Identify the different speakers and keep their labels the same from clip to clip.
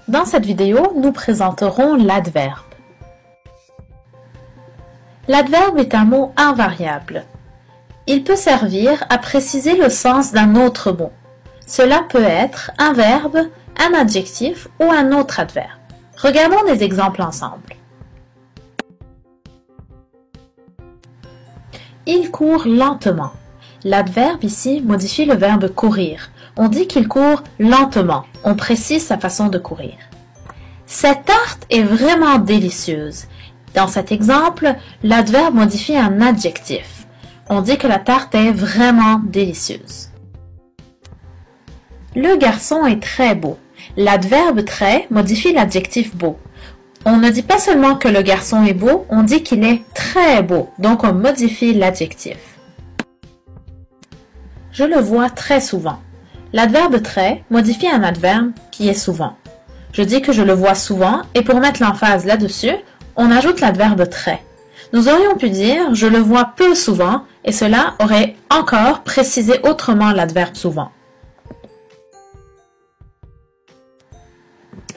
Speaker 1: Dans cette vidéo, nous présenterons l'adverbe. L'adverbe est un mot invariable. Il peut servir à préciser le sens d'un autre mot. Cela peut être un verbe, un adjectif ou un autre adverbe. Regardons des exemples ensemble. Il court lentement. L'adverbe ici modifie le verbe courir. On dit qu'il court lentement. On précise sa façon de courir. Cette tarte est vraiment délicieuse. Dans cet exemple, l'adverbe modifie un adjectif. On dit que la tarte est vraiment délicieuse. Le garçon est très beau. L'adverbe très modifie l'adjectif beau. On ne dit pas seulement que le garçon est beau, on dit qu'il est très beau. Donc on modifie l'adjectif. Je le vois très souvent. L'adverbe très modifie un adverbe qui est souvent. Je dis que je le vois souvent et pour mettre l'emphase là-dessus, on ajoute l'adverbe très. Nous aurions pu dire je le vois peu souvent et cela aurait encore précisé autrement l'adverbe souvent.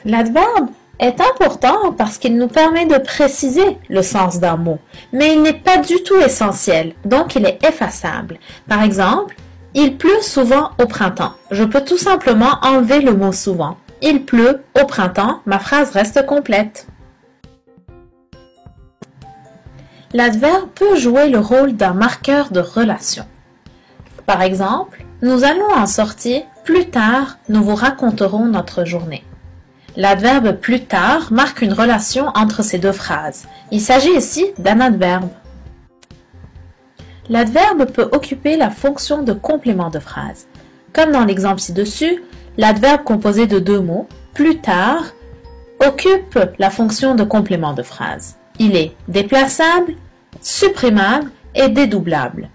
Speaker 1: L'adverbe est important parce qu'il nous permet de préciser le sens d'un mot, mais il n'est pas du tout essentiel, donc il est effaçable. Par exemple, il pleut souvent au printemps. Je peux tout simplement enlever le mot souvent. Il pleut au printemps, ma phrase reste complète. L'adverbe peut jouer le rôle d'un marqueur de relation. Par exemple, nous allons en sortir, plus tard, nous vous raconterons notre journée. L'adverbe plus tard marque une relation entre ces deux phrases. Il s'agit ici d'un adverbe. L'adverbe peut occuper la fonction de complément de phrase. Comme dans l'exemple ci-dessus, l'adverbe composé de deux mots, plus tard, occupe la fonction de complément de phrase. Il est déplaçable, supprimable et dédoublable.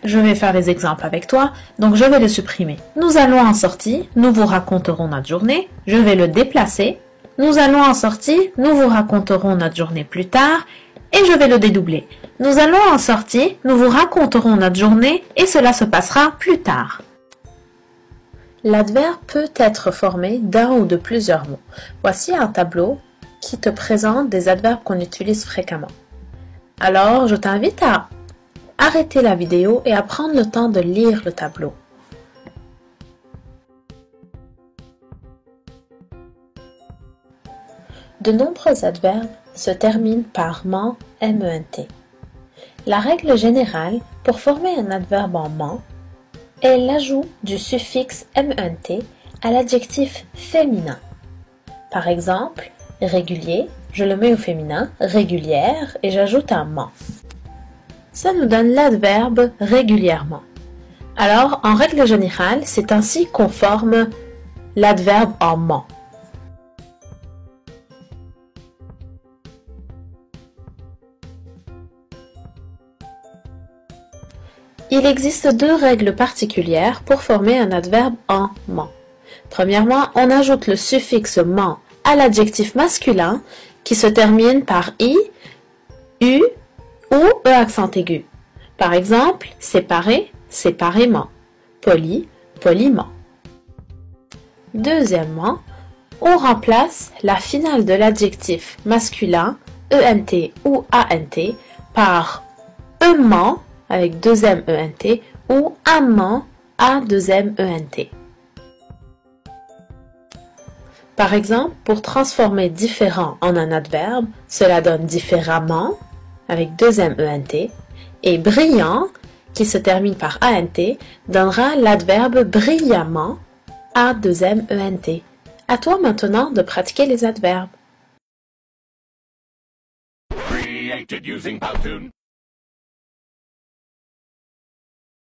Speaker 1: Je vais faire les exemples avec toi, donc je vais le supprimer. Nous allons en sortir, nous vous raconterons notre journée. Je vais le déplacer. Nous allons en sortir, nous vous raconterons notre journée plus tard. Et je vais le dédoubler. Nous allons en sortir, nous vous raconterons notre journée et cela se passera plus tard. L'adverbe peut être formé d'un ou de plusieurs mots. Voici un tableau qui te présente des adverbes qu'on utilise fréquemment. Alors, je t'invite à arrêter la vidéo et à prendre le temps de lire le tableau. De nombreux adverbes se terminent par ment, ment. La règle générale pour former un adverbe en ment est l'ajout du suffixe ment à l'adjectif féminin. Par exemple, régulier, je le mets au féminin, régulière, et j'ajoute un ment. Ça nous donne l'adverbe régulièrement. Alors, en règle générale, c'est ainsi qu'on forme l'adverbe en ment. Il existe deux règles particulières pour former un adverbe en ment. Premièrement, on ajoute le suffixe ment à l'adjectif masculin qui se termine par i, u ou e accent aigu. Par exemple, séparer, séparément, poli, poliment. Deuxièmement, on remplace la finale de l'adjectif masculin ent ou ant par ement avec deux m ent ou amant a deux m ent. Par exemple, pour transformer différent en un adverbe, cela donne différemment avec deux m ent et brillant qui se termine par ant donnera l'adverbe brillamment a deux m ent. À toi maintenant de pratiquer les adverbes.